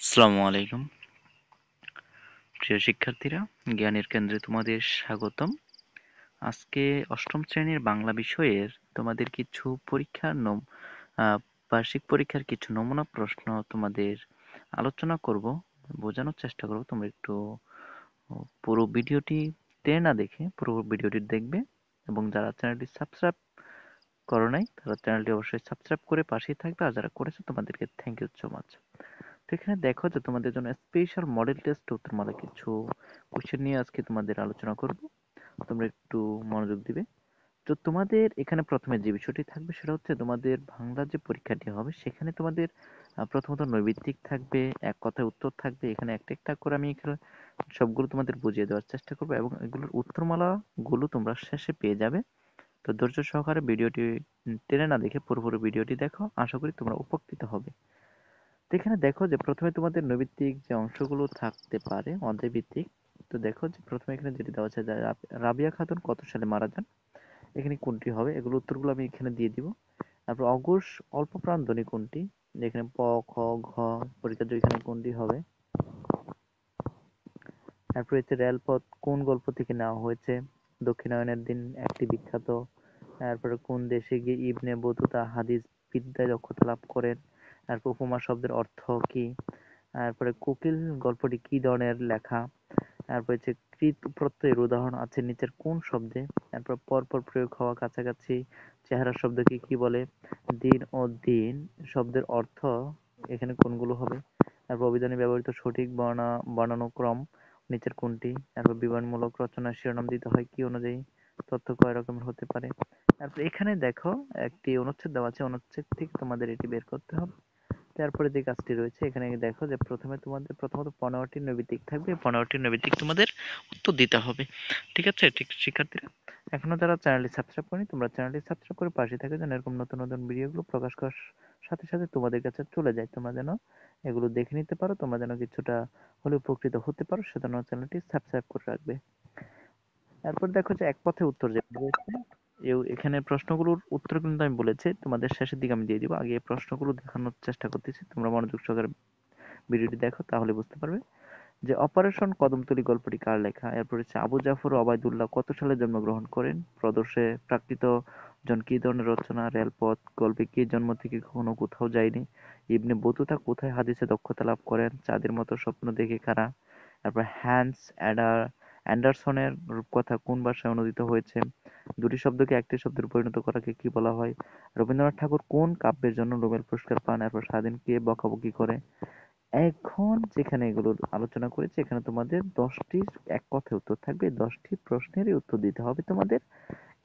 আসসালামু আলাইকুম প্রিয় শিক্ষার্থীরা, জ্ঞানের কেন্দ্রে তোমাদের স্বাগতম। আজকে অষ্টম শ্রেণীর বাংলা বিষয়ের তোমাদের কিছু আহ, বার্ষিক পরীক্ষার কিছু নমুনা প্রশ্ন তোমাদের আলোচনা করব, বোঝানোর চেষ্টা করব। তোমরা একটু পুরো ভিডিওটি টেনে না দেখে পুরো ভিডিওটি দেখবে, এবং যারা চ্যানেলটি সাবস্ক্রাইব করো নাই তারা চ্যানেলটি অবশ্যই সাবস্ক্রাইব করে পাশেই থাকবে, আর যারা করেছে তোমাদেরকে থ্যাংক ইউ সো মাচ। তো এখানে দেখো যে তোমাদের জন্য স্পেশাল মডেল টেস্ট উত্তরমালা কিছু কোশ্চেন নিয়ে আজকে তোমাদের আলোচনা করব। তোমরা একটু মনোযোগ দিবে। তো তোমাদের এখানে প্রথমে যে বিষয়টি থাকবে সেটা হচ্ছে তোমাদের বাংলা যে পরীক্ষাটি হবে সেখানে তোমাদের প্রথমত নৈর্ব্যক্তিক থাকবে, এক কথায় উত্তর থাকবে। এখানে একটা একটা করে আমি এখানে সবগুলো তোমাদের বুঝিয়ে দেওয়ার চেষ্টা করবো, এবং এগুলোর উত্তরমালা গুলো তোমরা শেষে পেয়ে যাবে। তো ধৈর্য সহকারে ভিডিওটি টেনে না দেখে পুরোপুরি ভিডিওটি দেখো, আশা করি তোমরা উপকৃত হবে। তো এখানে দেখো যে প্রথমে তোমাদের নৈর্ব্যক্তিক যে অংশগুলো থাকতে পারে অধ্যায় ভিত্তিক। তো দেখো যে প্রথমে এখানে যেটি দেওয়া আছে যে রাবিয়া খাতুন কত সালে মারা যান, এখানে কোনটি হবে, এগুলো উত্তরগুলো আমি এখানে দিয়ে দিব। তারপর অঘোষ অল্প প্রাণ ধ্বনি কোনটি, এখানে প, খ, ঘ পরীক্ষার এখানে কোনটি হবে। তারপর হচ্ছে রেলপথ কোন গল্প থেকে নেওয়া হয়েছে, দক্ষিণায়নের দিন একটি বিখ্যাত। তারপরে কোন দেশে গিয়ে ইবনে বতুতা হাদিস বিদ্যায় দক্ষতা লাভ করেন। তারপর উপমা শব্দের অর্থ কি। তারপরে কোকিল গল্পটি কি ধরনের লেখা। তারপর হচ্ছে কৃত প্রত্যয়ের উদাহরণ আছে নিচের কোন শব্দে। তারপর পরপর প্রয়োগ হওয়া কাছাকাছি চেহারা শব্দকে কি বলে। দিন ও দিন শব্দের অর্থ এখানে কোনগুলো হবে। তারপর অভিধানে ব্যবহৃত সঠিক বর্ণানুক্রম নিচের কোনটি। তারপর বিবরণমূলক রচনার শিরোনাম দিতে হয় কি অনুযায়ী, তথ্য কয় রকমের হতে পারে। তারপর এখানে দেখো একটি অনুচ্ছেদ দেওয়া আছে, অনুচ্ছেদ থেকে তোমাদের এটি বের করতে হবে। তারপরে যে কাজটি রয়েছে এখানে দেখো যে প্রথমে তোমাদের প্রথমত 15টি নৈর্ব্যক্তিক থাকবে, 15টি নৈর্ব্যক্তিক তোমাদের উত্তর দিতে হবে। ঠিক আছে ঠিক শিক্ষার্থীরা, এখনো যারা চ্যানেলটি সাবস্ক্রাইব করেনি তোমরা চ্যানেলটি সাবস্ক্রাইব করে পাশে থাকে, যেন এরকম নতুন নতুন ভিডিওগুলো প্রকাশ করার সাথে সাথে তোমাদের কাছে চলে যায়, তোমরা যেন এগুলো দেখে নিতে পারো, তোমরা যেন কিছুটা হলে উপকৃত হতে পারো, সেজন্য চ্যানেলটি সাবস্ক্রাইব করে রাখবে। তারপর দেখো যে এক পথে উত্তর যেটা রয়েছে, এখানে প্রশ্নগুলোর উত্তর কিন্তু আমি বলেছি তোমাদের শেষের দিকে আমি দিয়ে দিব, আগে এই প্রশ্নগুলো দেখানোর চেষ্টা করতেছি, তোমরা মনোযোগ সহকারে ভিডিওটি দেখো তাহলে বুঝতে পারবে। যে অপারেশন কদমতলী গল্পটি কার লেখা। এরপর হচ্ছে আবু জাফর ও ওবায়দুল্লাহ কত সালে জন্মগ্রহণ করেন, প্রদর্শে প্রাকৃত জন কি ধরনের রচনা, রেলপথ গল্পে কে জন্ম থেকে কখনো কোথাও যায়নি, ইবনে বতুতা কোথায় হাদিসে দক্ষতা লাভ করেন, চাঁদের মতো স্বপ্ন দেখে কারা। তারপর হ্যান্স অ্যান্ডারসনের রূপকথা কোন ভাষায় অনূদিত হয়েছে, দুটি শব্দকে একটি শব্দে পরিণত করাকে কি বলা হয়, রবীন্দ্রনাথ ঠাকুর কোন কাব্যের জন্য নোবেল পুরস্কার পান, এরপর স্বাধীন কে বকাবকি করে। এখন যেখানে এগুলোর আলোচনা করেছি এখানে তোমাদের 10টির এক কথায় উত্তর থাকবে, 10টি প্রশ্নেরই উত্তর দিতে হবে তোমাদের।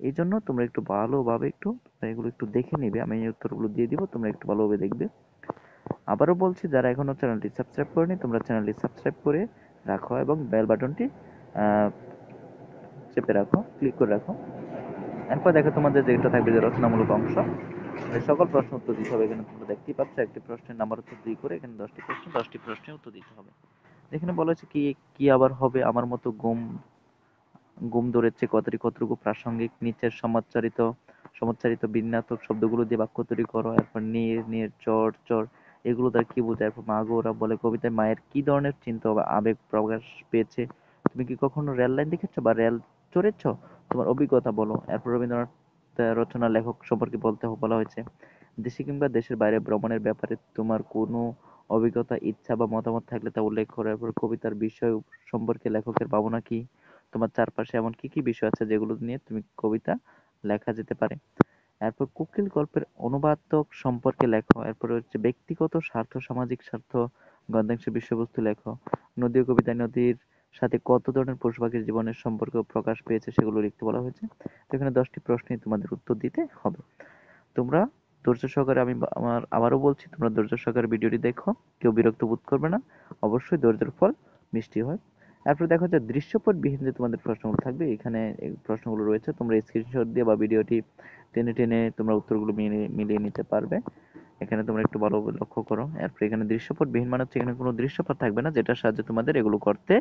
এই জন্য তোমরা একটু ভালোভাবে তোমরা এগুলো একটু দেখে নিবে, আমি এই উত্তরগুলো দিয়ে দিব, তোমরা একটু ভালোভাবে দেখবে। আবারও বলছি, যারা এখনো চ্যানেলটি সাবস্ক্রাইব করেনি তোমরা চ্যানেলটি সাবস্ক্রাইব করে রাখো, এবং বেল বাটনটি চেপে রাখো, ক্লিক করে রাখো। এরপর দেখো তোমাদের যেটা থাকবে যে রচনামূলক অংশ, সকল প্রশ্ন উত্তর দিতে হবে। এখানে তোমরা দেখতেই পাচ্ছ একটি প্রশ্নের নাম্বার হচ্ছে 2 করে, এখানে 10টি প্রশ্ন, 10টি প্রশ্নের উত্তর দিতে হবে। এখানে বলা হচ্ছে কি কি আবার হবে আমার মতো গুম গুম ধরেছে কথাটি কতটুকু প্রাসঙ্গিক, নিচের সমাচ্চারিত বিন্যাসক শব্দগুলো দিয়ে বাক্য তৈরি করো। এরপর নির নির চর চর এগুলো দ্বারা কি বোঝায়। এরপর মা গো ওরা বলে কবিতায় মায়ের কি ধরনের চিন্তা বা আবেগ প্রকাশ পেয়েছে, তুমি কি কখনো রেল লাইন দেখেছো বা রেল চড়েছো, তোমার অভিজ্ঞতা বলো। এরপর রবীন্দ্রনাথ রচনা লেখক সম্পর্কে বলা হয়েছে, দেশে কিংবা দেশের বাইরে ভ্রমণের ব্যাপারে তোমার কোনো অভিজ্ঞতা, ইচ্ছা বা মতামত থাকলে তা উল্লেখ করো। এরপর কবিতার বিষয় সম্পর্কে লেখকের ভাবনা কি, তোমার চারপাশে এমন কি কি বিষয় আছে যেগুলো নিয়ে তুমি কবিতা লেখা যেতে পারে। এরপর কোকিল গল্পের অনুবাদক সম্পর্কে লেখো। এরপর হচ্ছে ব্যক্তিগত স্বার্থ সামাজিক স্বার্থ গদ্যাংশের বিষয়বস্তু লেখো। নদী ও কবিতায় নদীর সাথে কত ধরনের পশু পাখির জীবনের সম্পর্ক প্রকাশ পেয়েছে সেগুলো লিখতে বলা হয়েছে। তো এখানে 10টি প্রশ্নে তোমাদের উত্তর দিতে হবে। তোমরা ধৈর্য সহকারে, আমি আবারও বলছি, তোমরা ধৈর্য সহকারে ভিডিওটি দেখো, কেউ বিরক্ত বোধ করবে না, অবশ্যই ধৈর্যের ফল মিষ্টি হয়। এরপর দেখো যে দৃশ্যপট বিহীন যে তোমাদের প্রশ্নগুলো থাকবে, এখানে এই প্রশ্নগুলো রয়েছে, তোমরা স্ক্রিনশট দিয়ে বা ভিডিওটি টেনে টেনে তোমরা উত্তরগুলো মিলিয়ে নিতে পারবে। এখানে তোমরা একটু ভালোভাবে লক্ষ্য করো। এরপর এখানে দৃশ্যপট বিহীন মানে হচ্ছে এখানে কোনো দৃশ্যপট থাকবে না, যেটার সাহায্যে তোমাদের এগুলো করতে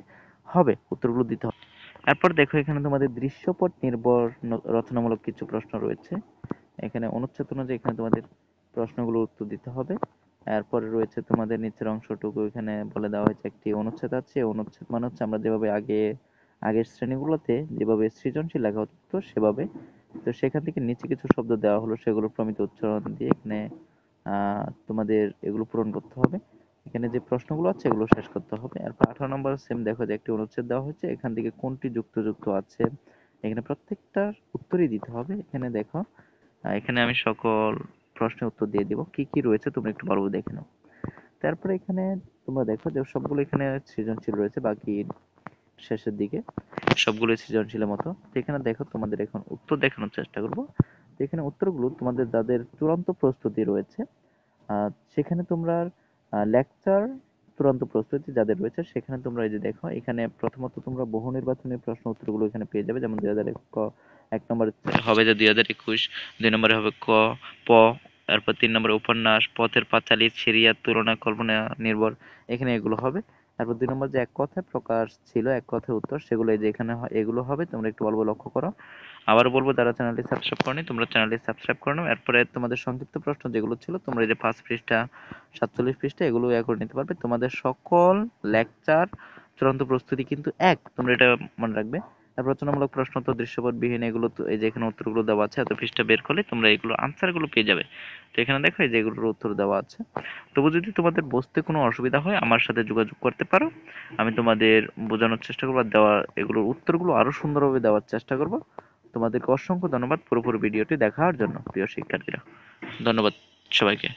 হবে, উত্তরগুলো দিতে হবে। এরপর দেখো এখানে তোমাদের দৃশ্যপট নির্ভর রচনামূলক কিছু প্রশ্ন রয়েছে। এখানে অনুচ্ছেদ অনুযায়ী এখানে তোমাদের প্রশ্নগুলোর উত্তর দিতে হবে। এরপরে রয়েছে তোমাদের নিচের অংশটুকু, এখানে বলে দেওয়া হয়েছে একটি অনুচ্ছেদ আছে। অনুচ্ছেদ মানে হচ্ছে আমরা যেভাবে আগের শ্রেণীগুলোতে যেভাবে সৃজনশীল লেখা হতো সেভাবে, তো সেখান থেকে নিচে কিছু শব্দ দেওয়া হলো, সেগুলো প্রমিত উচ্চারণ দিয়ে এখানে তোমাদের এগুলো পূরণ করতে হবে। এখানে যে প্রশ্নগুলো আছে এগুলো শেষ করতে হবে। এরপর 18 নম্বর সেম দেখো যে একটি অনুচ্ছেদ দেওয়া হয়েছে, এখান থেকে কোনটি যুক্ত আছে, এখানে প্রত্যেকটার উত্তরই দিতে হবে। এখানে দেখো এখানে আমি সকল প্রশ্নের উত্তর দিয়ে দিব, কি কি রয়েছে তোমরা একটু ভালো দেখে নাও। তারপরে এখানে তোমরা দেখো যে সবগুলো এখানে সৃজনশীল রয়েছে, বাকি শেষের দিকে সবগুলো সৃজনশীলের মতো। তো এখানে দেখো তোমাদের এখন উত্তর দেখানোর চেষ্টা করব। তো এখানে উত্তরগুলো তোমাদের যাদের চূড়ান্ত প্রস্তুতি রয়েছে, সেখানে তোমরা লেকচার চূড়ান্ত প্রস্তুতি যাদের রয়েছে সেখানে তোমরা এই যে দেখো, এখানে প্রথমত তোমরা বহু নির্বাচনী প্রশ্ন উত্তরগুলো এখানে পেয়ে যাবে। যেমন 2001 নম্বরে হবে যে 2021, 2 নম্বরে হবে ক, প, তারপর 3 নম্বরে উপন্যাস, পথের পাঁচালী, সিরিয়া, তুলনা, কল্পনা নির্ভর, এখানে এগুলো হবে। তারপর 2 নম্বর যে এক কথায় প্রকাশ ছিল, এক কথায় উত্তর, সেগুলো এই যে এখানে এগুলো হবে, তোমরা একটু অল্প লক্ষ্য করো। আবারও বলবো, যারা চ্যানেলটি সাবস্ক্রাইব করনি তোমরা চ্যানেলটি সাবস্ক্রাইব করে নাও। এরপরে তোমাদের সংক্ষিপ্ত প্রশ্ন যেগুলো ছিল তোমরা এই যে 5 পৃষ্ঠা 47 পৃষ্ঠা এগুলো করে নিতে পারবে। তোমাদের সকল লেকচার চূড়ান্ত প্রস্তুতি কিন্তু এক, তোমরা এটা মনে রাখবে। আর রচনামূলক প্রশ্ন তো দৃশ্যপটবিহীন, এগুলো তো এই যে এখানে উত্তরগুলো দেওয়া আছে, এত পৃষ্ঠা বের করলে তোমরা এগুলো আনসারগুলো পেয়ে যাবে। তো এখানে দেখো এই যে এগুলোর উত্তর দেওয়া আছে। তবু যদি তোমাদের বুঝতে কোনো অসুবিধা হয় আমার সাথে যোগাযোগ করতে পারো, আমি তোমাদের বোঝানোর চেষ্টা করবো, আর দেওয়ার এগুলোর উত্তরগুলো আরো সুন্দরভাবে দেওয়ার চেষ্টা করব। তোমাদেরকে অসংখ্য ধন্যবাদ পুরোপুরি ভিডিওটি দেখার জন্য প্রিয় শিক্ষার্থীরা। ধন্যবাদ সবাইকে।